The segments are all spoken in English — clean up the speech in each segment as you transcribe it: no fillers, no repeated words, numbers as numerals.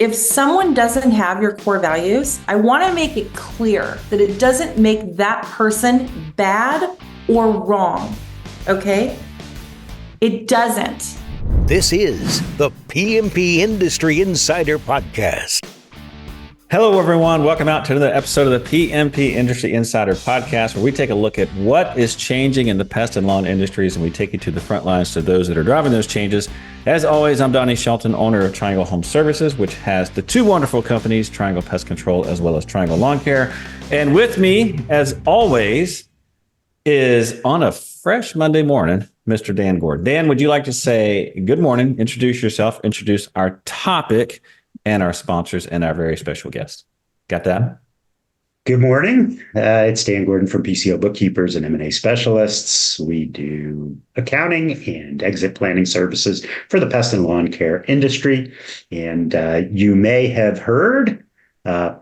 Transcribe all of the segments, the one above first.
if someone doesn't have your core values, I want to make it clear that it doesn't make that person bad or wrong. Okay? It doesn't. This is the PMP Industry Insider Podcast. Hello, everyone. Welcome out to another episode of the PMP Industry Insider Podcast, where we take a look at what is changing in the pest and lawn industries, and we take you to the front lines to those that are driving those changes. As always, I'm Donnie, Shelton, owner of Triangle Home Services, which has the two wonderful companies, Triangle Pest Control as well as Triangle Lawn Care. And with me, as always, is on a fresh Monday morning, Mr. Dan Gordon. Dan, would you like to say good morning, introduce yourself, introduce our topic, and our sponsors, and our very special guest? Got that? Good morning. It's Dan Gordon from PCO Bookkeepers and M&A Specialists. We do accounting and exit planning services for the pest and lawn care industry. And you may have heard,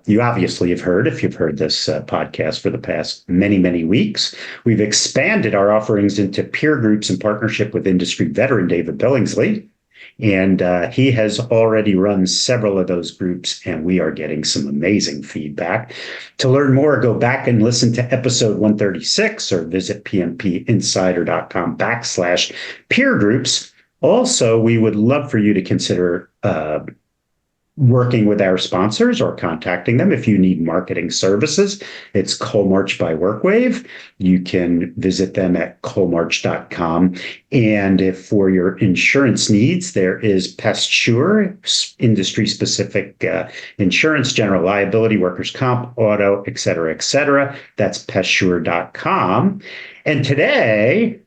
you obviously have heard, if you've heard this podcast for the past many, many weeks, we've expanded our offerings into peer groups in partnership with industry veteran David Billingsley. And he has already run several of those groups, and we are getting some amazing feedback. To learn more, go back and listen to episode 136 or visit pmpinsider.com/peer groups. Also, we would love for you to consider working with our sponsors or contacting them if you need marketing services. It's Coalmarch by WorkWave. You can visit them at coalmarch.com. And if for your insurance needs, there is PestSure, industry-specific insurance, general liability, workers' comp, auto, et cetera, et cetera. That's pestsure.com. And today,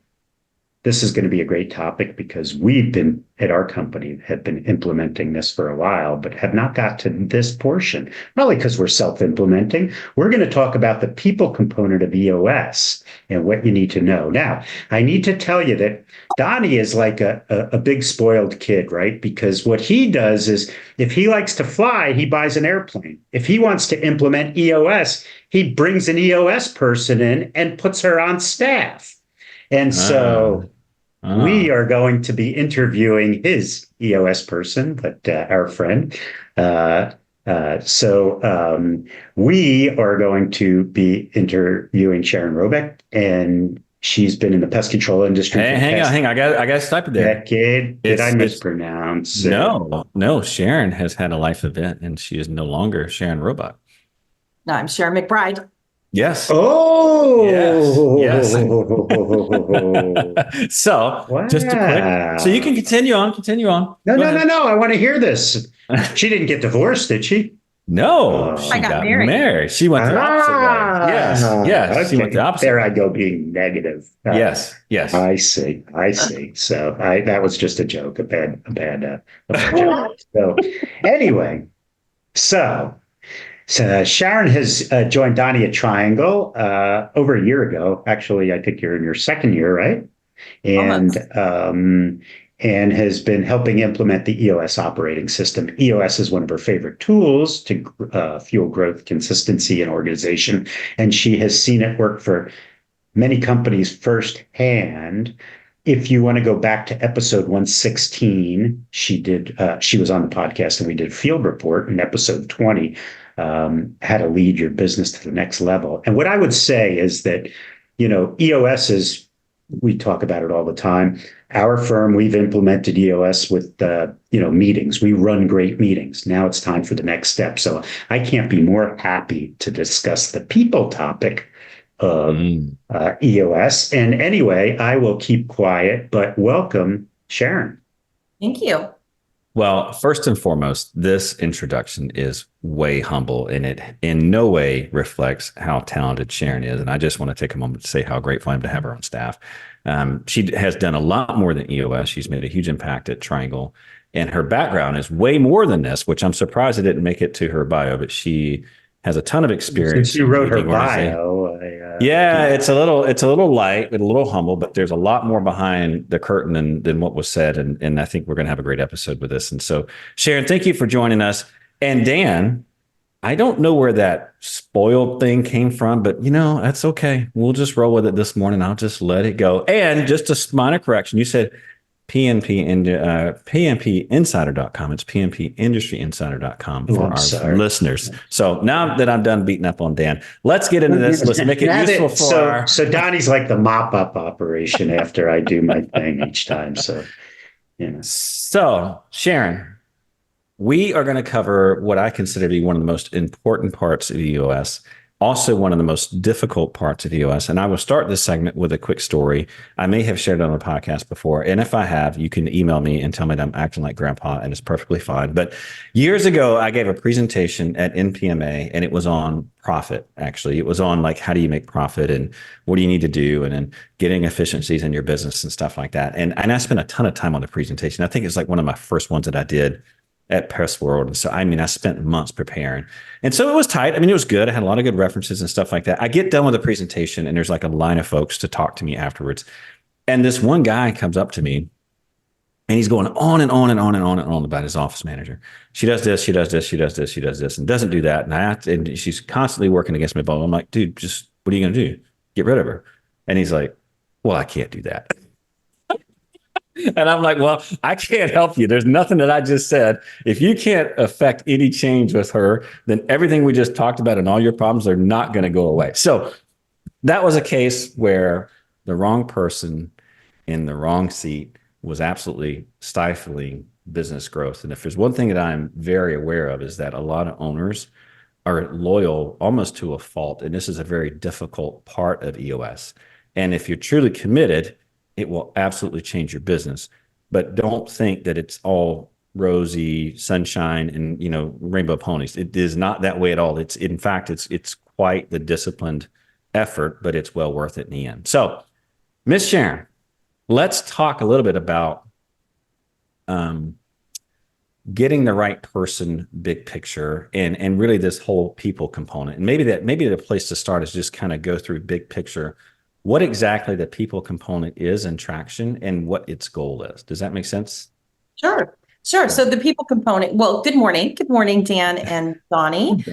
this is going to be a great topic because we've been, at our company, have been implementing this for a while, but have not got to this portion. Not only because we're self-implementing, we're going to talk about the people component of EOS and what you need to know. Now, I need to tell you that Donnie is like a big spoiled kid, right? Because what he does is if he likes to fly, he buys an airplane. If he wants to implement EOS, he brings an EOS person in and puts her on staff. And so we are going to be interviewing his EOS person, but our friend. So we are going to be interviewing Sharon Roebuck, and she's been in the pest control industry. Hang on. I got to stop it there. Decade. Did I mispronounce? No. Sharon has had a life event, and she is no longer Sharon Roebuck. No, I'm Sharon McBride. Yes. Oh, yes. So, wow. Just a quick, so you can continue on. No. I want to hear this. She didn't get divorced, did she? No, she got married. She went the opposite way. Yes. Okay. She went the opposite. There I go being negative. Yes. I see. So that was just a joke, a bad joke. So anyway, So Sharon has joined Donnie at Triangle over a year ago. Actually, I think you're in your second year, right? And has been helping implement the EOS operating system. EOS is one of her favorite tools to fuel growth, consistency, and organization. And she has seen it work for many companies firsthand. If you want to go back to episode 116, she was on the podcast and we did a field report in episode 20. How to lead your business to the next level. And what I would say is that, EOS is, we talk about it all the time. Our firm, we've implemented EOS with, meetings. We run great meetings. Now it's time for the next step. So I can't be more happy to discuss the people topic of EOS. And anyway, I will keep quiet, but welcome, Sharon. Thank you. Well, first and foremost, this introduction is way humble, and it in no way reflects how talented Sharon is. And I just want to take a moment to say how grateful I am to have her on staff. She has done a lot more than EOS. She's made a huge impact at Triangle, and her background is way more than this, which I'm surprised I didn't make it to her bio, but she has a ton of experience. Since you wrote her bio. It's a little light, but a little humble, but there's a lot more behind the curtain than what was said. And I think we're going to have a great episode with this. And so, Sharon, thank you for joining us. And Dan, I don't know where that spoiled thing came from, but that's okay. We'll just roll with it this morning. I'll just let it go. And just a minor correction. You said PMPinsider.com. It's PMPindustryinsider.com Oh, for I'm our sorry. listeners. So now that I'm done beating up on Dan, let's get into this. Let's make it useful for our. So Donnie's like the mop-up operation after I do my thing each time. So, So, Sharon, we are going to cover what I consider to be one of the most important parts of EOS, also one of the most difficult parts of EOS. And I will start this segment with a quick story. I may have shared it on a podcast before. And if I have, you can email me and tell me that I'm acting like grandpa, and it's perfectly fine. But years ago, I gave a presentation at NPMA, and it was on profit, actually. It was on like, how do you make profit and what do you need to do? And then getting efficiencies in your business and stuff like that. And I spent a ton of time on the presentation. I think it's like one of my first ones that I did at Pest World. And so, I mean, I spent months preparing. And so it was tight. I mean, it was good. I had a lot of good references and stuff like that. I get done with the presentation and there's like a line of folks to talk to me afterwards. And this one guy comes up to me and he's going on and on and on and on and on about his office manager. She does this, she does this, she does this, she does this, and doesn't do that. And she's constantly working against me. But I'm like, dude, just what are you going to do? Get rid of her. And he's like, well, I can't do that. And I'm like, well, I can't help you. There's nothing that I just said. If you can't affect any change with her, then everything we just talked about and all your problems are not going to go away. So that was a case where the wrong person in the wrong seat was absolutely stifling business growth. And if there's one thing that I'm very aware of is that a lot of owners are loyal almost to a fault. And this is a very difficult part of EOS. And if you're truly committed, it will absolutely change your business. But don't think that it's all rosy sunshine and, rainbow ponies. It is not that way at all. It's in fact, it's quite the disciplined effort, but it's well worth it in the end. So, Miss Sharon, let's talk a little bit about getting the right person, big picture, and really this whole people component. And maybe the place to start is just kind of go through big picture what exactly the people component is in Traction and what its goal is. Does that make sense? Sure. So the people component, well, good morning. Good morning, Dan and Donnie.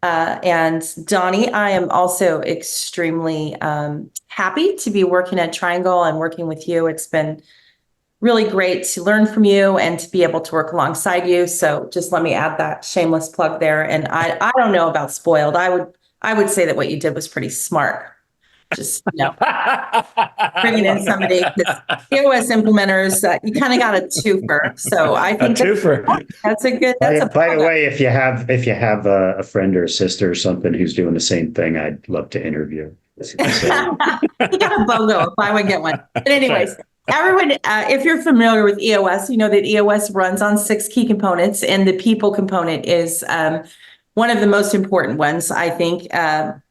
And Donnie, I am also extremely happy to be working at Triangle and working with you. It's been really great to learn from you and to be able to work alongside you. So just let me add that shameless plug there. And I don't know about spoiled. I would say that what you did was pretty smart. Just, bringing in somebody, EOS implementers, you kind of got a twofer. So I think that's a good. By the way, if you have a friend or a sister or something who's doing the same thing, I'd love to interview. You got a BOGO if I would get one. But anyways, everyone, if you're familiar with EOS, you know that EOS runs on 6 key components, and the people component is one of the most important ones. I think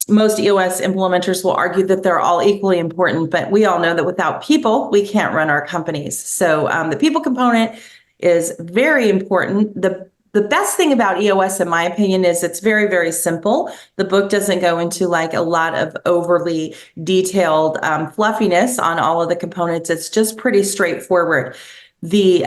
most EOS implementers will argue that they're all equally important, but we all know that without people, we can't run our companies. So the people component is very important. The best thing about EOS, in my opinion, is it's very, very simple. The book doesn't go into like a lot of overly detailed fluffiness on all of the components. It's just pretty straightforward. The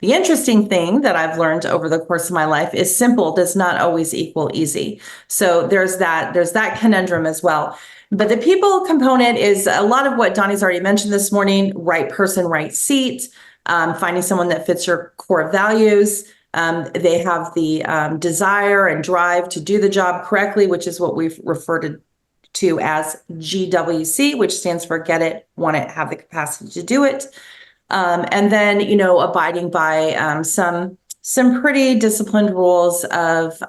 interesting thing that I've learned over the course of my life is simple does not always equal easy. So there's that conundrum as well. But the people component is a lot of what Donnie's already mentioned this morning: right person, right seat, finding someone that fits your core values. They have the desire and drive to do the job correctly, which is what we've referred to as GWC, which stands for get it, want it, have the capacity to do it. And then, abiding by some pretty disciplined rules of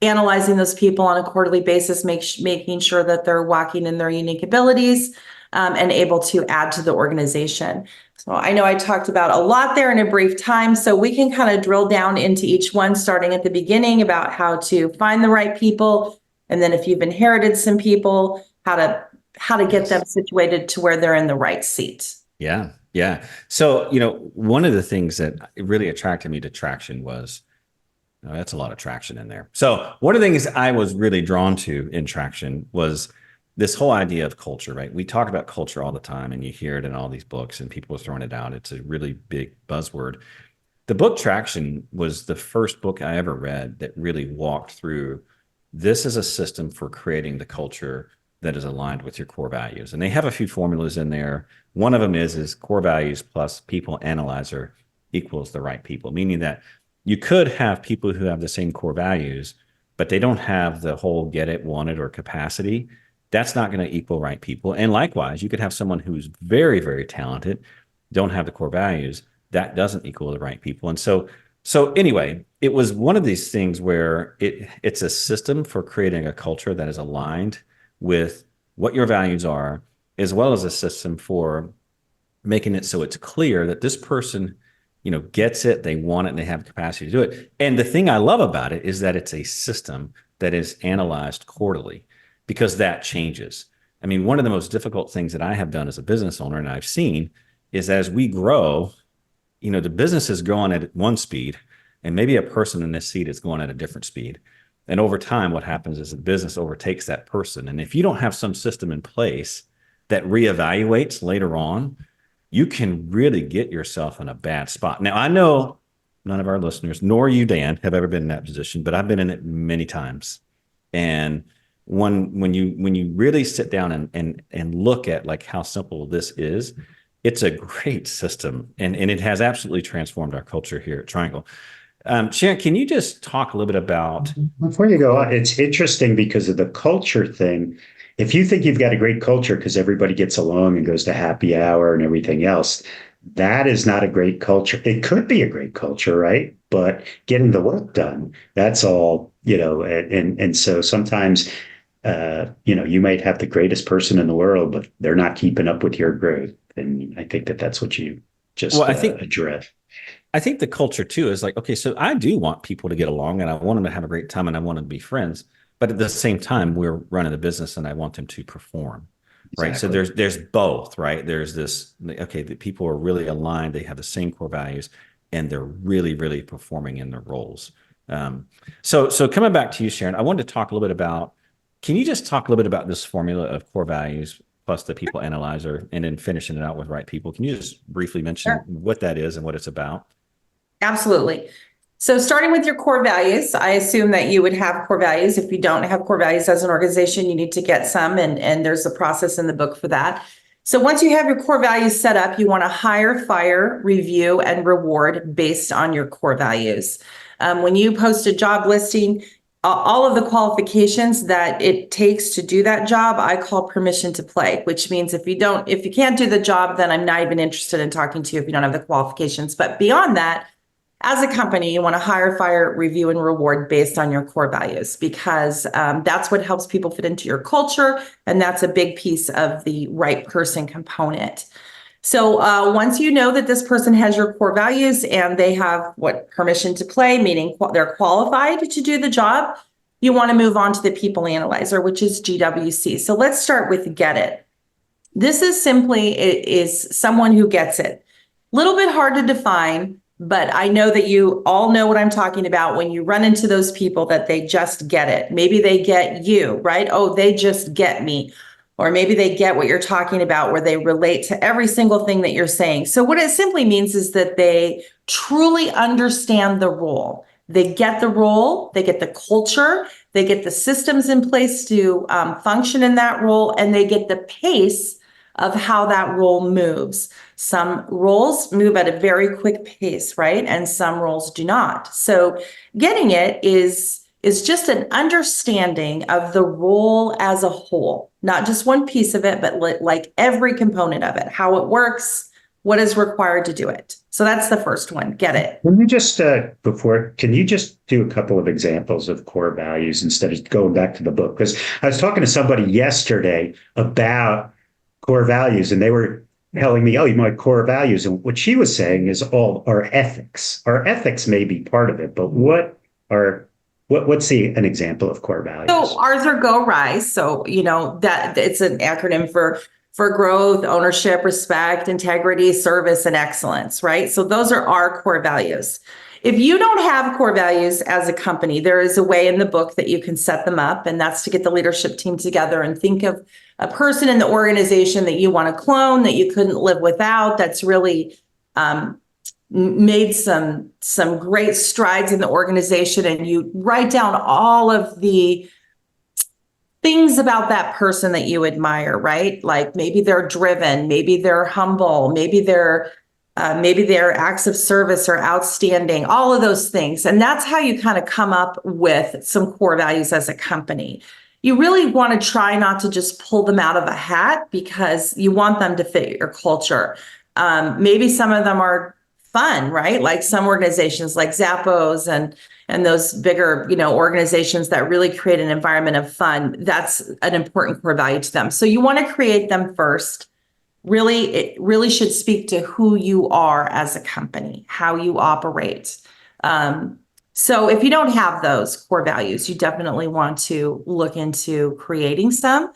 analyzing those people on a quarterly basis, making sure that they're walking in their unique abilities and able to add to the organization. So I know I talked about a lot there in a brief time, so we can kind of drill down into each one, starting at the beginning about how to find the right people, and then if you've inherited some people, how to get them situated to where they're in the right seat. Yeah. Yeah. So, one of the things that really attracted me to Traction was, that's a lot of traction in there. So one of the things I was really drawn to in Traction was this whole idea of culture, right? We talk about culture all the time, and you hear it in all these books and people are throwing it out. It's a really big buzzword. The book Traction was the first book I ever read that really walked through, this is a system for creating the culture that is aligned with your core values. And they have a few formulas in there. One of them is core values plus people analyzer equals the right people, meaning that you could have people who have the same core values, but they don't have the whole get it, want it, or capacity. That's not going to equal right people. And likewise, you could have someone who's very, very talented, don't have the core values. That doesn't equal the right people. And so anyway, it was one of these things where it's a system for creating a culture that is aligned with what your values are, as well as a system for making it so it's clear that this person, gets it, they want it, and they have the capacity to do it. And the thing I love about it is that it's a system that is analyzed quarterly, because that changes. I mean, one of the most difficult things that I have done as a business owner, and I've seen, is as we grow, the business is growing at one speed, and maybe a person in this seat is going at a different speed. And over time, what happens is the business overtakes that person. And if you don't have some system in place that reevaluates later on, you can really get yourself in a bad spot. Now, I know none of our listeners, nor you, Dan, have ever been in that position, but I've been in it many times. And when you really sit down and look at like how simple this is, it's a great system, and it has absolutely transformed our culture here at Triangle. Sharon, can you just talk a little bit about... Before you go on, it's interesting because of the culture thing. If you think you've got a great culture because everybody gets along and goes to happy hour and everything else, that is not a great culture. It could be a great culture, right? But getting the work done, that's all, and so sometimes, you might have the greatest person in the world, but they're not keeping up with your growth. And I think that's what you just address. I think the culture too is like, okay, so I do want people to get along, and I want them to have a great time, and I want them to be friends. But at the same time, we're running a business, and I want them to perform, right? So there's both, right? There's this, okay, the people are really aligned, they have the same core values, and they're really, really performing in their roles. So coming back to you, Sharon, I wanted to talk a little bit about, can you just talk a little bit about this formula of core values plus the people analyzer, and then finishing it out with right people? Can you just briefly mention what that is and what it's about? Absolutely. So starting with your core values, I assume that you would have core values. If you don't have core values as an organization, you need to get some, and there's a process in the book for that. So once you have your core values set up, you want to hire, fire, review, and reward based on your core values. When you post a job listing, all of the qualifications that it takes to do that job, I call permission to play, which means if you can't do the job, then I'm not even interested in talking to you if you don't have the qualifications. But beyond that, as a company, you want to hire, fire, review, and reward based on your core values, because that's what helps people fit into your culture. And that's a big piece of the right person component. So once you know that this person has your core values and they have permission to play, meaning they're qualified to do the job, you want to move on to the people analyzer, which is GWC. So let's start with get it. This is someone who gets it. A little bit hard to define, but I know that you all know what I'm talking about when you run into those people that they just get it. Maybe they get you, right? Oh, they just get me. Or maybe they get what you're talking about, where they relate to every single thing that you're saying. So what it simply means is that they truly understand the role. They get the role, they get the culture, they get the systems in place to function in that role, and they get the pace of how that role moves. Some roles move at a very quick pace, right? And some roles do not. So getting it is just an understanding of the role as a whole, not just one piece of it, but like every component of it, how it works, what is required to do it. So that's the first one, get it. Can you just, can you just do a couple of examples of core values instead of going back to the book? Because I was talking to somebody yesterday about core values, and they were telling me, oh, you know, core values. And what she was saying is all our ethics. Our ethics may be part of it, but what's an example of core values? So ours are Go Rise. So, that it's an acronym for growth, ownership, respect, integrity, service, and excellence, right? So those are our core values. If you don't have core values as a company, there is a way in the book that you can set them up, and that's to get the leadership team together and think of a person in the organization that you want to clone, that you couldn't live without, that's really made some great strides in the organization, and you write down all of the things about that person that you admire, right? Like maybe they're driven, maybe they're humble, maybe their acts of service are outstanding, all of those things. And that's how you kind of come up with some core values as a company. You really want to try not to just pull them out of a hat because you want them to fit your culture. Maybe some of them are fun, right? Like some organizations like Zappos and those bigger, organizations that really create an environment of fun. That's an important core value to them. So you want to create them first. Really, it really should speak to who you are as a company, how you operate. So if you don't have those core values, you definitely want to look into creating some.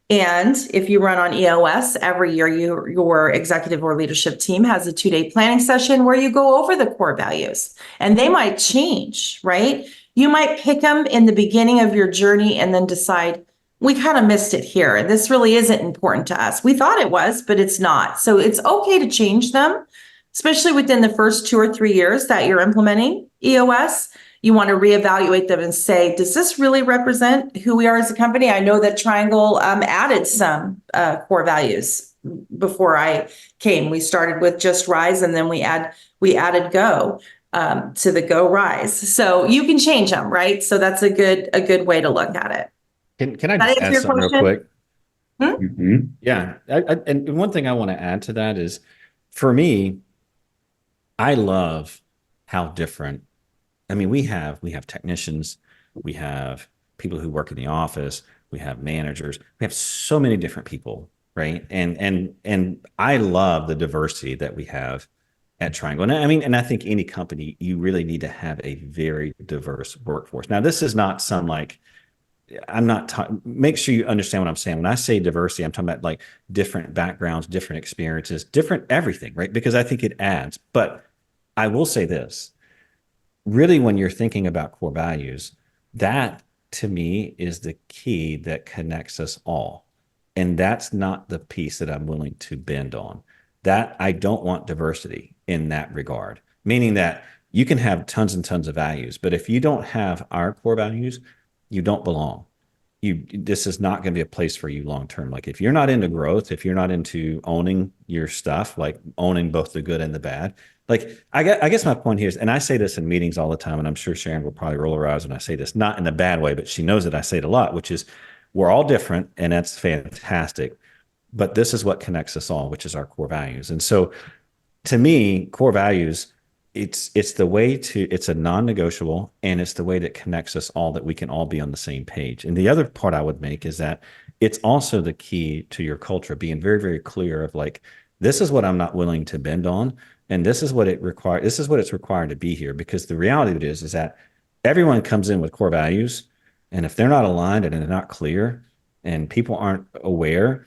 And if you run on EOS, every year your executive or leadership team has a 2-day planning session where you go over the core values, and they might change, right? You might pick them in the beginning of your journey and then decide, we kind of missed it here. And this really isn't important to us. We thought it was, but it's not. So it's okay to change them, especially within the first 2 or 3 years that you're implementing EOS. You want to reevaluate them and say, does this really represent who we are as a company? I know that Triangle added some core values before I came. We started with just Rise, and then we added Go to the Go Rise. So you can change them, right? So that's a good way to look at it. Can I just add something real quick? Mm-hmm. Yeah. And one thing I want to add to that is, for me, I love how different. I mean, we have technicians, we have people who work in the office, we have managers, we have so many different people, right? And I love the diversity that we have at Triangle. And I think any company, you really need to have a very diverse workforce. Now, this is not some like, make sure you understand what I'm saying. When I say diversity, I'm talking about like different backgrounds, different experiences, different everything, right? Because I think it adds. But I will say this, really, when you're thinking about core values, that to me is the key that connects us all. And that's not the piece that I'm willing to bend on. That I don't want diversity in that regard, meaning that you can have tons and tons of values, but if you don't have our core values, you don't belong. This is not going to be a place for you long term. Like if you're not into growth, if you're not into owning your stuff, like owning both the good and the bad, like I guess my point here is, and I say this in meetings all the time, and I'm sure Sharon will probably roll her eyes when I say this, not in a bad way, but she knows that I say it a lot, which is we're all different, and that's fantastic. But this is what connects us all, which is our core values. And so to me, core values, it's a non-negotiable, and it's the way that connects us all, that we can all be on the same page. And the other part I would make is that it's also the key to your culture, being very, very clear of like, this is what I'm not willing to bend on. And this is what it's required to be here. Because the reality of it is that everyone comes in with core values. And if they're not aligned and they're not clear and people aren't aware,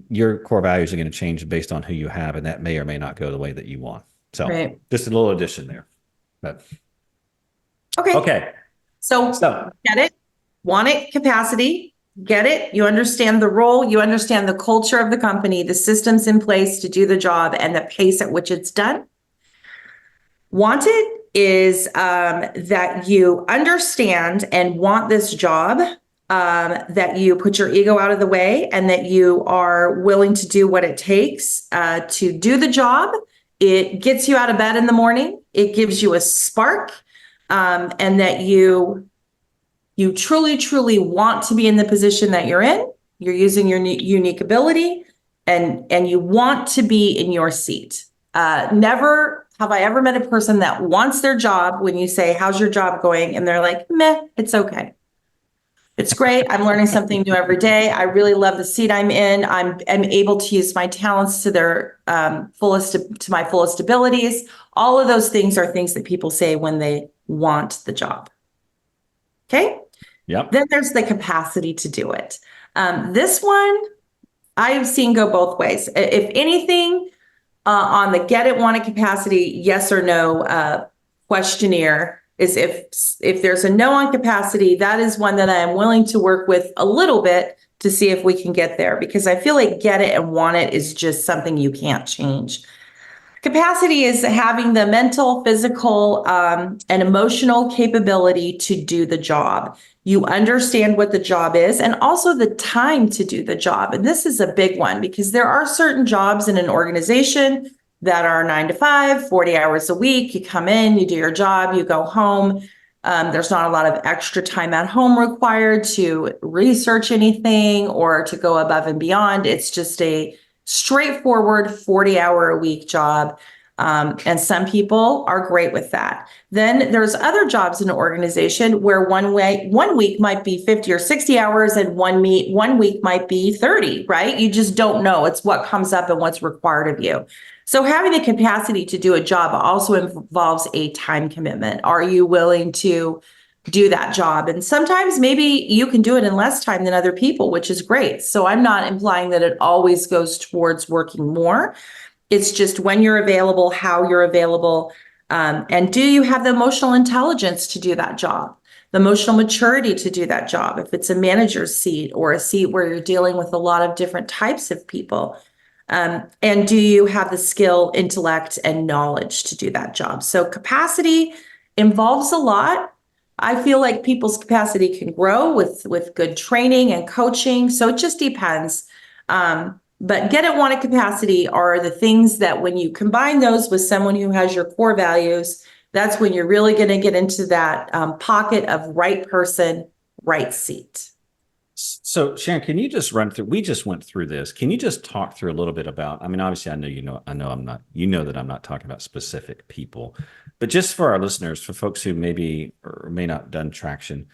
your core values are going to change based on who you have. And that may or may not go the way that you want. So right. Just a little addition there. But Okay. So get it, want it, capacity, get it. You understand the role, you understand the culture of the company, the systems in place to do the job, and the pace at which it's done. Wanted is that you understand and want this job, that you put your ego out of the way, and that you are willing to do what it takes to do the job. It gets you out of bed in the morning. It gives you a spark, and that you truly, truly want to be in the position that you're in. You're using your unique ability, and you want to be in your seat. Never have I ever met a person that wants their job when you say, how's your job going? And they're like, meh, it's okay. It's great. I'm learning something new every day. I really love the seat I'm in. I'm able to use my talents to their to my fullest abilities. All of those things are things that people say when they want the job. Okay. Yep. Then there's the capacity to do it. This one I've seen go both ways. If anything, on the get it, want it capacity, yes or no questionnaire is if there's a no on capacity, that is one that I am willing to work with a little bit to see if we can get there, because I feel like get it and want it is just something you can't change. Capacity is having the mental, physical, and emotional capability to do the job. You understand what the job is and also the time to do the job. And this is a big one because there are certain jobs in an organization that are 9 to 5, 40 hours a week. You come in, you do your job, you go home. There's not a lot of extra time at home required to research anything or to go above and beyond. It's just a straightforward 40-hour-a-week job. And some people are great with that. Then there's other jobs in an organization where one week might be 50 or 60 hours and one week might be 30, right? You just don't know. It's what comes up and what's required of you. So having the capacity to do a job also involves a time commitment. Are you willing to do that job? And sometimes maybe you can do it in less time than other people, which is great. So I'm not implying that it always goes towards working more. It's just when you're available, how you're available, and do you have the emotional intelligence to do that job, the emotional maturity to do that job, if it's a manager's seat or a seat where you're dealing with a lot of different types of people. And do you have the skill, intellect, and knowledge to do that job? So capacity involves a lot. I feel like people's capacity can grow with good training and coaching. So it just depends. But get it, want it capacity are the things that when you combine those with someone who has your core values, that's when you're really going to get into that pocket of right person, right seat. So Sharon, can you just run through, we just went through this. Can you just talk through a little bit about, I mean, obviously I know I'm not, that I'm not talking about specific people, but just for our listeners, for folks who maybe or may not done traction,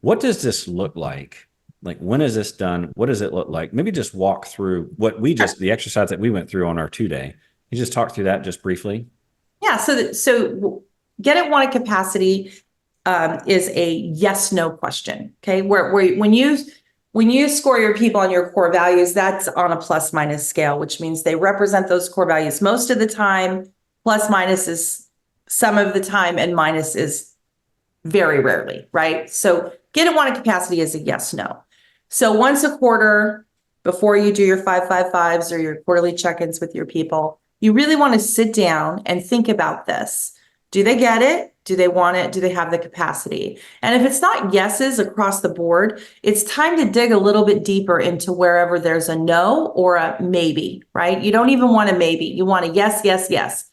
what does this look like? Like, when is this done? What does it look like? Maybe just walk through the exercise that we went through on our 2-day. You just talk through that just briefly. Yeah. So get it, want it capacity is a yes, no question. Okay. Where when you score your people on your core values, that's on a plus minus scale, which means they represent those core values most of the time. Plus minus is some of the time, and minus is very rarely, right? So get it, want it capacity is a yes, no. So once a quarter, before you do your 555s or your quarterly check-ins with your people, you really want to sit down and think about this. Do they get it? Do they want it? Do they have the capacity? And if it's not yeses across the board, it's time to dig a little bit deeper into wherever there's a no or a maybe, right? You don't even want a maybe. You want a yes, yes, yes.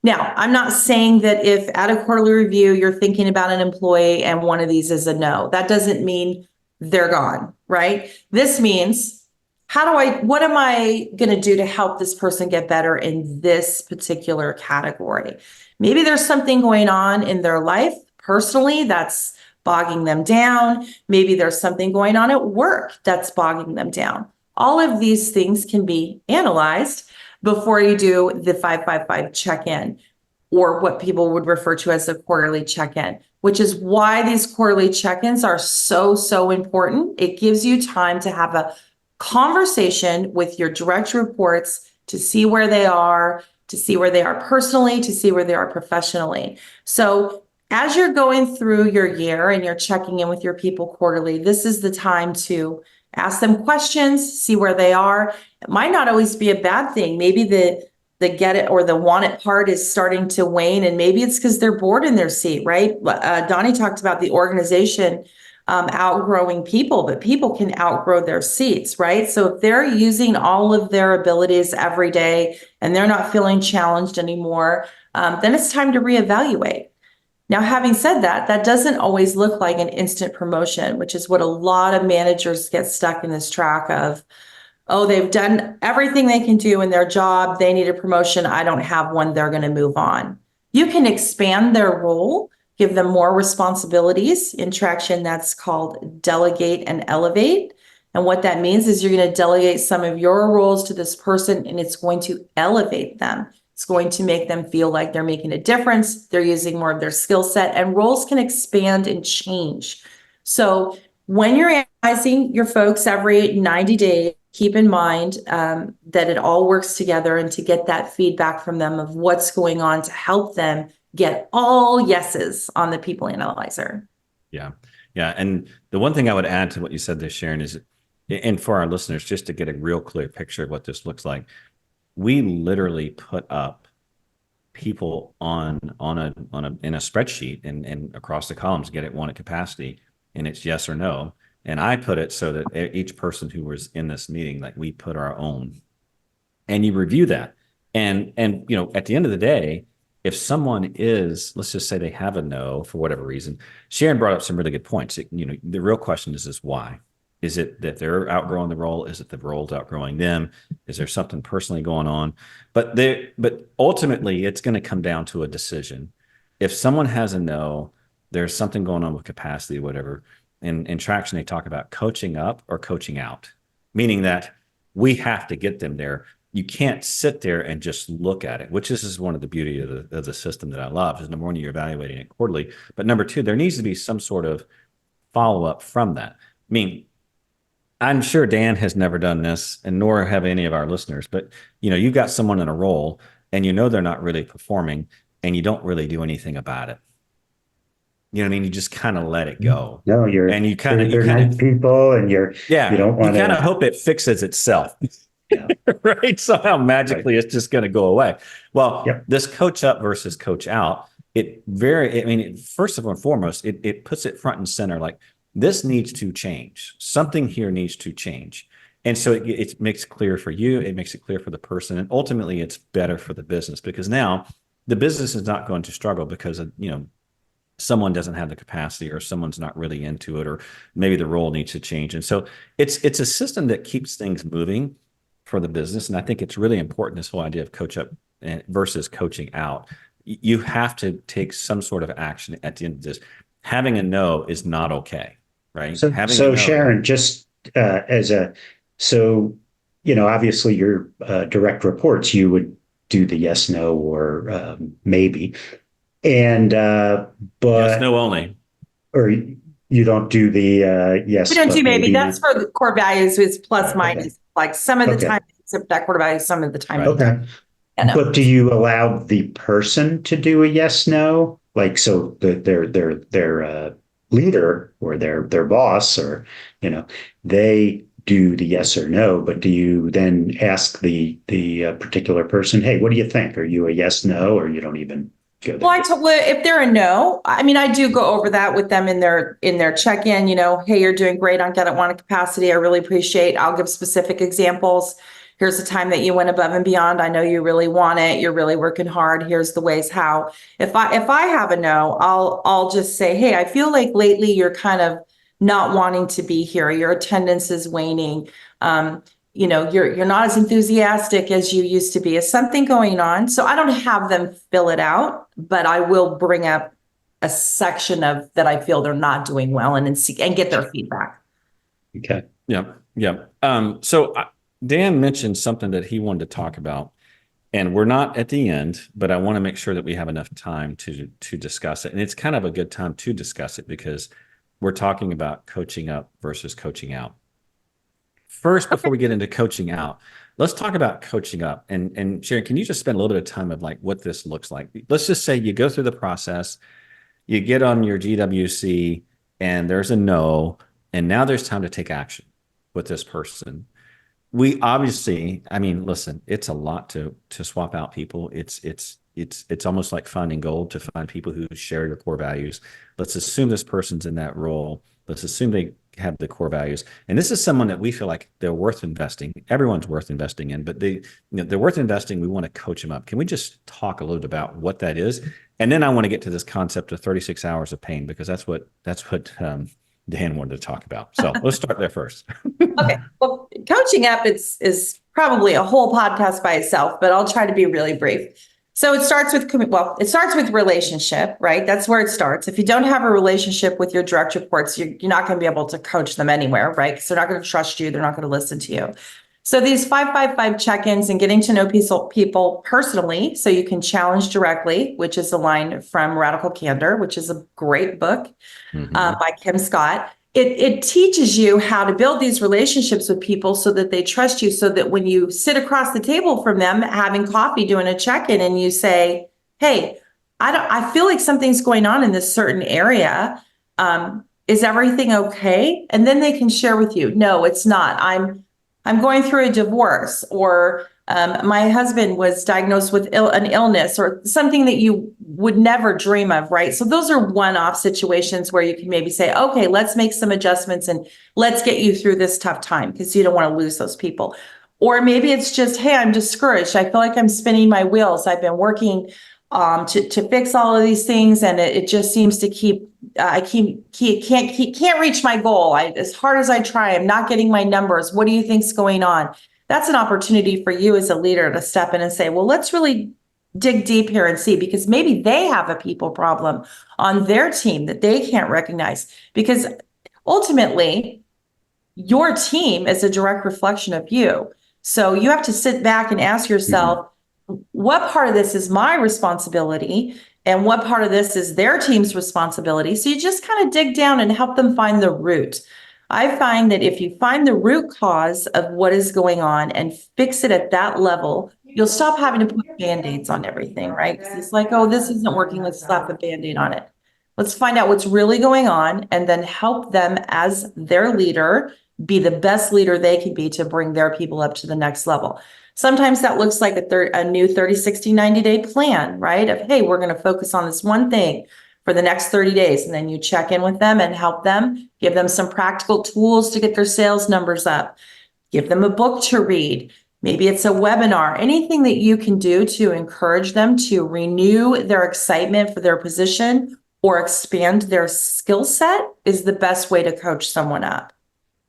Now, I'm not saying that if at a quarterly review, you're thinking about an employee and one of these is a no, that doesn't mean they're gone, right? This means, what am I going to do to help this person get better in this particular category? Maybe there's something going on in their life personally that's bogging them down. Maybe there's something going on at work that's bogging them down. All of these things can be analyzed before you do the 555 check-in, or what people would refer to as the quarterly check-in, which is why these quarterly check-ins are so important. It gives you time to have a conversation with your direct reports to see where they are, personally, to see where they are professionally. So as you're going through your year and you're checking in with your people quarterly, this is the time to ask them questions, see where they are. It might not always be a bad thing. Maybe the get it or the want it part is starting to wane, and maybe it's because they're bored in their seat, right? Donnie talked about the organization outgrowing people, but people can outgrow their seats, right? So if they're using all of their abilities every day and they're not feeling challenged anymore, then it's time to reevaluate. Now, having said that, that doesn't always look like an instant promotion, which is what a lot of managers get stuck in this track of. Oh, they've done everything they can do in their job. They need a promotion. I don't have one. They're going to move on. You can expand their role, give them more responsibilities. In traction, that's called delegate and elevate. And what that means is you're going to delegate some of your roles to this person, and it's going to elevate them. It's going to make them feel like they're making a difference. They're using more of their skill set, and roles can expand and change. So when you're analyzing your folks every 90 days, keep in mind that it all works together, and to get that feedback from them of what's going on to help them get all yeses on the people analyzer. Yeah. And the one thing I would add to what you said there, Sharon, is, and for our listeners, just to get a real clear picture of what this looks like, we literally put up people in a spreadsheet and across the columns get it one at capacity, and it's yes or no. And I put it so that each person who was in this meeting, like we put our own, and you review that. And at the end of the day, if someone is, let's just say they have a no for whatever reason, Sharon brought up some really good points. The real question is why? Is it that they're outgrowing the role? Is it the role's outgrowing them? Is there something personally going on? But ultimately, it's going to come down to a decision. If someone has a no, there's something going on with capacity, whatever. In traction, they talk about coaching up or coaching out, meaning that we have to get them there. You can't sit there and just look at it, which is one of the beauty of the system that I love. Is number one, you're evaluating it quarterly, but number two, there needs to be some sort of follow up from that. I mean, I'm sure Dan has never done this, and nor have any of our listeners. But you've got someone in a role, and they're not really performing, and you don't really do anything about it. You know what I mean? You just kind of let it go. No, and you kind they're nice people, and you don't want to. You kind of hope it fixes itself. Yeah. Right? Somehow magically it's just going to go away. Well, This coach up versus coach out, first and foremost, it puts it front and center. Like, this needs to change. Something here needs to change. And so it makes it clear for you. It makes it clear for the person. And ultimately, it's better for the business, because now the business is not going to struggle because someone doesn't have the capacity, or someone's not really into it, or maybe the role needs to change. And so it's a system that keeps things moving for the business. And I think it's really important, this whole idea of coach up versus coaching out. You have to take some sort of action at the end of this. Having a no is not okay, right? So Sharon, just obviously your direct reports, you would do the yes, no, or maybe. And but yes, no only. Or you don't do the yes. We don't do maybe. That's for the core values. It's plus minus. Like some of the time, except that core value, some of the time. Okay. But do you allow the person to do a yes, no? Like, so their leader or their boss, or they do the yes or no, but do you then ask the particular person, hey, what do you think? Are you a yes, no, or you don't even? Well, if they're a no, I do go over that with them in their check-in, hey, you're doing great on Get It Wanted capacity. I really appreciate. I'll give specific examples. Here's the time that you went above and beyond. I know you really want it. You're really working hard. Here's the ways how. If I have a no, I'll just say, hey, I feel like lately you're kind of not wanting to be here. Your attendance is waning. You're not as enthusiastic as you used to be. Is something going on? So I don't have them fill it out, but I will bring up a section of that I feel they're not doing well and get their feedback. Okay. Yeah. So Dan mentioned something that he wanted to talk about, and we're not at the end, but I want to make sure that we have enough time to discuss it. And it's kind of a good time to discuss it because we're talking about coaching up versus coaching out. First, before we get into coaching out, let's talk about coaching up. And Sharon, can you just spend a little bit of time of like what this looks like? Let's just say you go through the process, you get on your GWC, and there's a no, and now there's time to take action with this person. We obviously, listen, it's a lot to swap out people. It's almost like finding gold to find people who share your core values. Let's assume this person's in that role. Let's assume they have the core values. And this is someone that we feel like they're worth investing. Everyone's worth investing in, but they're worth investing. We want to coach them up. Can we just talk a little bit about what that is? And then I want to get to this concept of 36 hours of pain, because that's what Dan wanted to talk about. So let's start there first. Okay. Well, coaching up is probably a whole podcast by itself, but I'll try to be really brief. So it starts with relationship, right? That's where it starts. If you don't have a relationship with your direct reports, you're not going to be able to coach them anywhere, right? Because they're not going to trust you. They're not going to listen to you. So these 5-5-5 check-ins and getting to know people personally, so you can challenge directly, which is a line from Radical Candor, which is a great book by Kim Scott. It teaches you how to build these relationships with people so that they trust you, so that when you sit across the table from them having coffee, doing a check-in, and you say, hey, I feel like something's going on in this certain area. Is everything okay? And then they can share with you, no, it's not. I'm going through a divorce, or My husband was diagnosed with an illness or something that you would never dream of, right? So those are one-off situations where you can maybe say, okay, let's make some adjustments and let's get you through this tough time because you don't want to lose those people. Or maybe it's just, hey, I'm discouraged. I feel like I'm spinning my wheels. I've been working to fix all of these things, and it just seems to can't reach my goal. As hard as I try, I'm not getting my numbers. What do you think's going on? That's an opportunity for you as a leader to step in and say, well, let's really dig deep here and see, because maybe they have a people problem on their team that they can't recognize. Because ultimately, your team is a direct reflection of you. So you have to sit back and ask yourself, what part of this is my responsibility and what part of this is their team's responsibility? So you just kind of dig down and help them find the root. I find that if you find the root cause of what is going on and fix it at that level, you'll stop having to put Band-Aids on everything, right? Because it's like, oh, this isn't working. Let's slap a Band-Aid on it. Let's find out what's really going on and then help them as their leader be the best leader they can be to bring their people up to the next level. Sometimes that looks like a new 30, 60, 90-day plan, right? Of, hey, we're going to focus on this one thing for the next 30 days. And then you check in with them and help them, give them some practical tools to get their sales numbers up, give them a book to read. Maybe it's a webinar, anything that you can do to encourage them to renew their excitement for their position or expand their skill set is the best way to coach someone up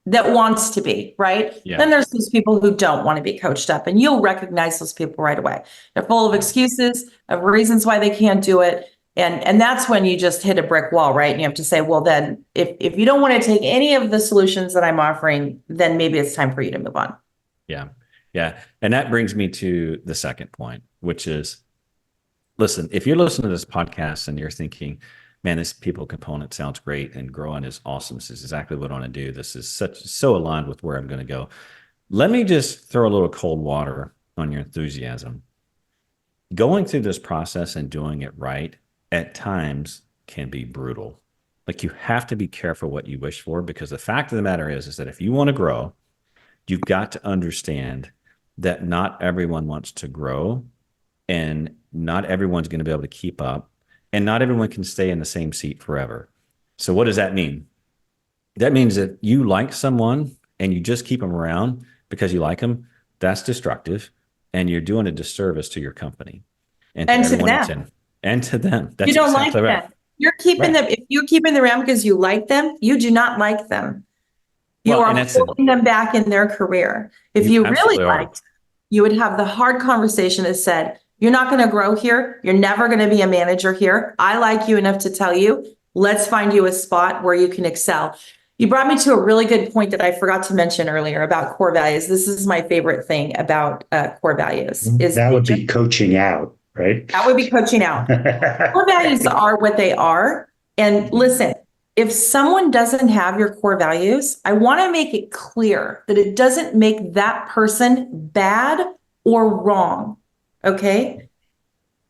that wants to be, right? Yeah. Then there's those people who don't want to be coached up, and you'll recognize those people right away. They're full of excuses, of reasons why they can't do it. And that's when you just hit a brick wall, right? And you have to say, well, then if you don't want to take any of the solutions that I'm offering, then maybe it's time for you to move on. Yeah. Yeah. And that brings me to the second point, which is, listen, if you're listening to this podcast and you're thinking, man, this people component sounds great and growing is awesome. This is exactly what I want to do. This is so aligned with where I'm going to go. Let me just throw a little cold water on your enthusiasm. Going through this process and doing it right at times can be brutal. Like, you have to be careful what you wish for, because the fact of the matter is that if you want to grow, you've got to understand that not everyone wants to grow and not everyone's going to be able to keep up. And not everyone can stay in the same seat forever. So what does that mean? That means that you like someone and you just keep them around because you like them. That's destructive. And you're doing a disservice to your company. And to them. And to them. That's you don't exactly like right. them. You're keeping them. If you're keeping them around because you like them, you do not like them. You are holding them back in their career. If you really liked, you would have the hard conversation that said, you're not going to grow here. You're never going to be a manager here. I like you enough to tell you, let's find you a spot where you can excel. You brought me to a really good point that I forgot to mention earlier about core values. This is my favorite thing about core values. That would be coaching out, right? That would be coaching out. Core values are what they are. And listen, if someone doesn't have your core values, I want to make it clear that it doesn't make that person bad or wrong. Okay.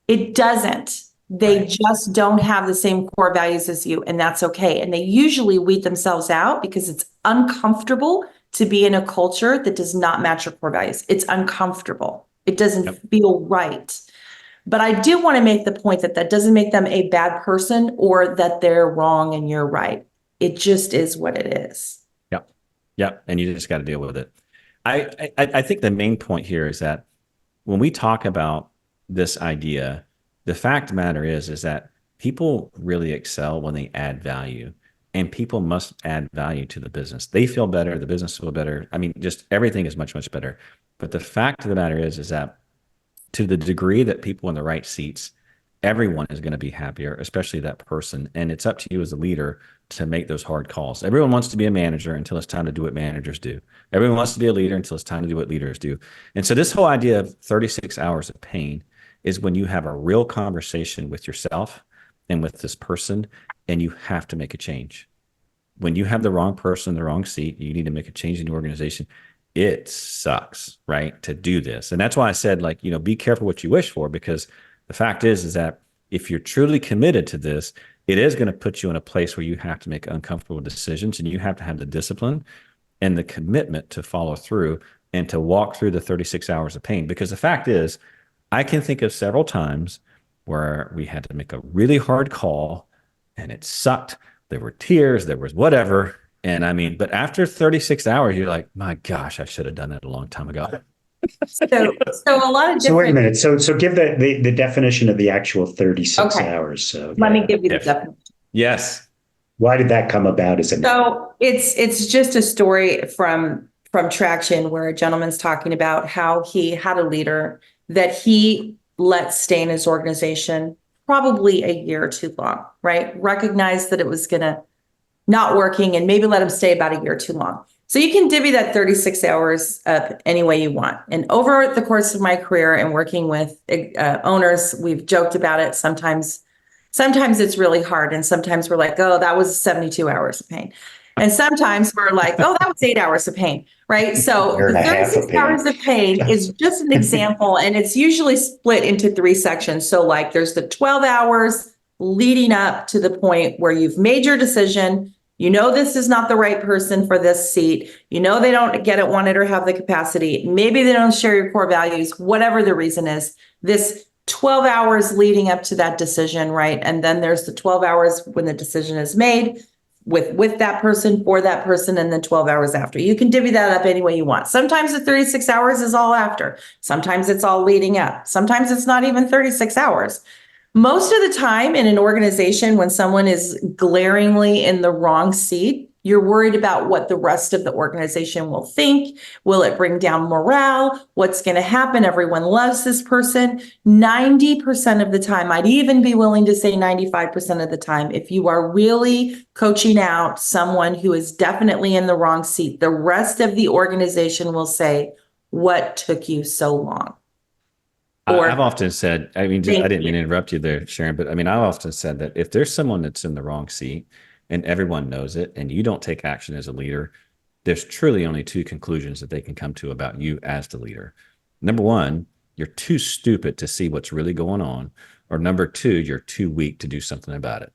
It doesn't. They just don't have the same core values as you, and that's okay. And they usually weed themselves out because it's uncomfortable to be in a culture that does not match your core values. It's uncomfortable. It doesn't feel right. But I do want to make the point that that doesn't make them a bad person or that they're wrong and you're right. It just is what it is. Yep. Yep. And you just got to deal with it. I think the main point here is that when we talk about this idea, the fact of the matter is that people really excel when they add value, and people must add value to the business. They feel better. The business will better. I mean, just everything is much, much better. But the fact of the matter is that to the degree that people in the right seats, everyone is going to be happier, especially that person. And it's up to you as a leader to make those hard calls. Everyone wants to be a manager until it's time to do what managers do. Everyone wants to be a leader until it's time to do what leaders do. And so this whole idea of 36 hours of pain is when you have a real conversation with yourself and with this person, and you have to make a change. When you have the wrong person in the wrong seat, you need to make a change in your organization. It sucks, right, to do this. And that's why I said, like, be careful what you wish for, because the fact is that if you're truly committed to this, it is going to put you in a place where you have to make uncomfortable decisions, and you have to have the discipline and the commitment to follow through and to walk through the 36 hours of pain. Because the fact is, I can think of several times where we had to make a really hard call and it sucked. There were tears, there was whatever. And I mean, but after 36 hours, you're like, my gosh, I should have done that a long time ago. So a lot of different. So wait a minute. So give the definition of the actual 36 Okay. hours. So Let me give you the Yes. definition. Yes. why did that come about? As a So it's just a story from Traction where a gentleman's talking about how he had a leader that he let stay in his organization probably a year or too long, right? Recognized that it was gonna not working and maybe let him stay about a year too long. So you can divvy that 36 hours up any way you want. And over the course of my career and working with owners, we've joked about it. Sometimes it's really hard. And sometimes we're like, oh, that was 72 hours of pain. And sometimes we're like, oh, that was 8 hours of pain, right? So Year and the a half of 36 pain. hours of pain is just an example. And it's usually split into 3 sections. So like there's the 12 hours leading up to the point where you've made your decision. You know, this is not the right person for this seat. You know, they don't get it, want it, or have the capacity. Maybe they don't share your core values, whatever the reason is. This 12 hours leading up to that decision, right? And then there's the 12 hours when the decision is made with that person, for that person, and then 12 hours after. You can divvy that up any way you want. Sometimes the 36 hours is all after. Sometimes it's all leading up. Sometimes it's not even 36 hours. Most of the time in an organization, when someone is glaringly in the wrong seat, you're worried about what the rest of the organization will think. Will it bring down morale? What's going to happen? Everyone loves this person. 90% of the time, I'd even be willing to say 95% of the time, if you are really coaching out someone who is definitely in the wrong seat, the rest of the organization will say, what took you so long? I've often said, I mean, I didn't mean to you. interrupt you there, Sharon, but I mean, I've often said that if there's someone that's in the wrong seat and everyone knows it and you don't take action as a leader, there's truly only 2 conclusions that they can come to about you as the leader. Number 1, you're too stupid to see what's really going on. Or number 2, you're too weak to do something about it.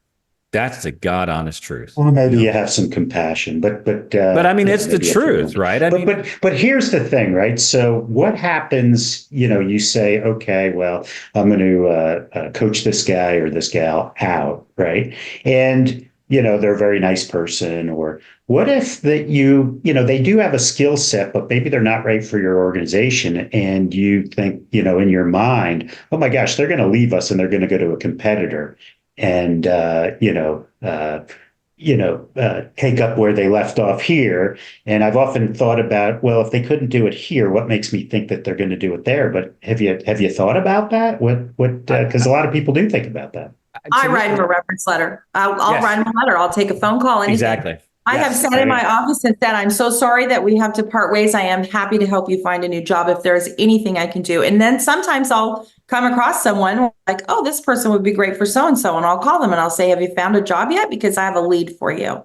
That's the God honest truth. Well, maybe you have some compassion, but I mean, it's the maybe if truth, right? I mean, but here's the thing, right? So what happens? You know, you say, okay, well, I'm going to coach this guy or this gal out, right? And you know, they're a very nice person. Or what if that you know, they do have a skill set, but maybe they're not right for your organization, and you think, you know, in your mind, oh my gosh, they're going to leave us and they're going to go to a competitor. And take up where they left off here. And I've often thought about, well, if they couldn't do it here, what makes me think that they're going to do it there? But have you thought about that? What? Because a lot of people do think about that. I write him a reference letter. I'll Yes. write him a letter. I'll take a phone call. Anything. exactly. I have sat in my office and said, I'm so sorry that we have to part ways. I am happy to help you find a new job if there's anything I can do. And then sometimes I'll come across someone like, oh, this person would be great for so-and-so. And I'll call them and I'll say, have you found a job yet? Because I have a lead for you.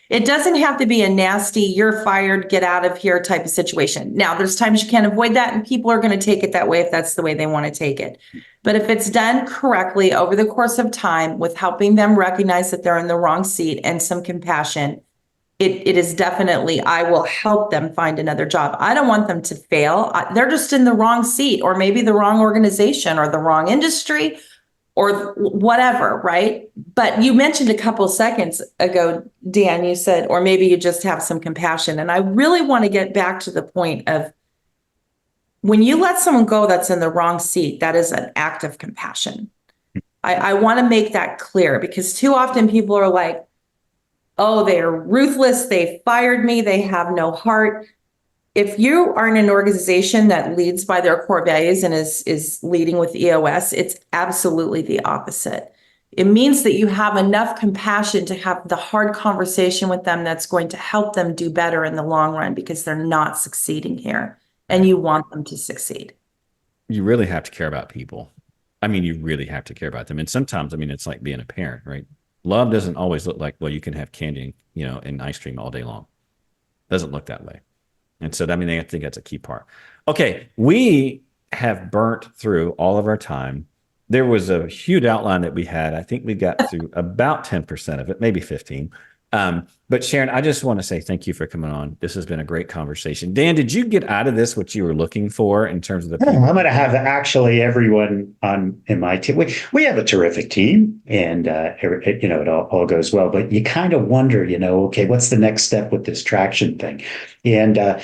It doesn't have to be a nasty, you're fired, get out of here type of situation. Now, there's times you can't avoid that, and people are going to take it that way if that's the way they want to take it. But if it's done correctly over the course of time with helping them recognize that they're in the wrong seat and some compassion, it is definitely, I will help them find another job. I don't want them to fail. They're just in the wrong seat, or maybe the wrong organization or the wrong industry or whatever, right? But you mentioned a couple seconds ago, Dan, you said, or maybe you just have some compassion. And I really want to get back to the point of when you let someone go that's in the wrong seat, that is an act of compassion. I want to make that clear, because too often people are like, oh, they're ruthless, they fired me, they have no heart. If you are in an organization that leads by their core values and is leading with EOS, it's absolutely the opposite. It means that you have enough compassion to have the hard conversation with them that's going to help them do better in the long run, because they're not succeeding here and you want them to succeed. You really have to care about people. I mean, you really have to care about them. And sometimes, I mean, it's like being a parent, right? Love doesn't always look like, well, you can have candy, you know, and ice cream all day long. Doesn't look that way. And so, I mean, I think that's a key part. Okay, we have burnt through all of our time. There was a huge outline that we had. I think we got through about 10% of it, maybe 15. But Sharon, I just want to say thank you for coming on. This has been a great conversation. Dan, did you get out of this what you were looking for in terms of the people? I'm going to have actually everyone in my team. We have a terrific team, and it all goes well. But you kind of wonder, okay, what's the next step with this traction thing? And I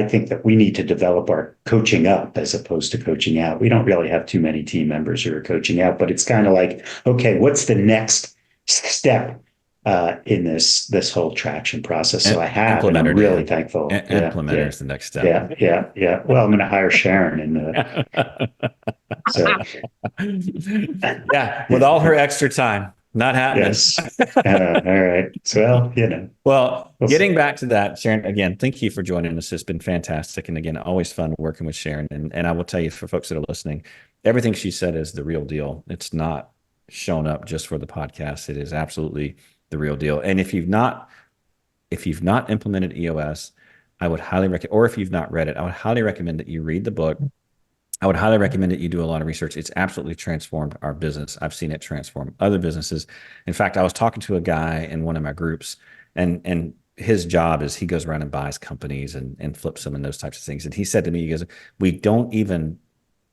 think that we need to develop our coaching up as opposed to coaching out. We don't really have too many team members who are coaching out, but it's kind of like, okay, what's the next step in this whole traction process? So I have, and I'm really thankful. Implementer is the next step. Yeah. Well, I'm going to hire Sharon, with all her extra time. Not happening. Yes. All right. So, Well, getting back to that, Sharon, again, thank you for joining us. It's been fantastic. And again, always fun working with Sharon. And I will tell you, for folks that are listening, everything she said is the real deal. It's not shown up just for the podcast. It is absolutely the real deal. And if you've not implemented EOS, I would highly recommend, or if you've not read it, I would highly recommend that you read the book. I would highly recommend that you do a lot of research. It's absolutely transformed our business. I've seen it transform other businesses. In fact, I was talking to a guy in one of my groups, and his job is he goes around and buys companies and flips them and those types of things. And he said to me, he goes, we don't even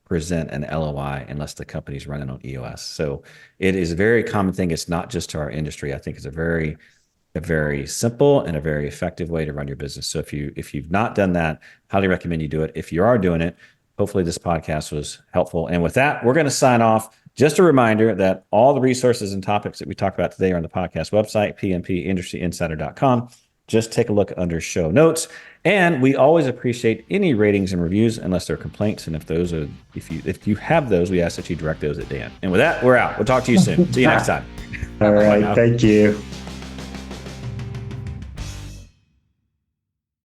present an LOI unless the company's running on EOS. So it is a very common thing. It's not just to our industry. I think it's a very simple and a very effective way to run your business. So if you've not done that, highly recommend you do it. If you are doing it, hopefully this podcast was helpful. And with that, we're going to sign off. Just a reminder that all the resources and topics that we talked about today are on the podcast website, pmpindustryinsider.com. Just take a look under show notes. And we always appreciate any ratings and reviews unless they're complaints. And if you have those, we ask that you direct those at Dan. And with that, we're out. We'll talk to you soon. See you next time. All right. Thank you.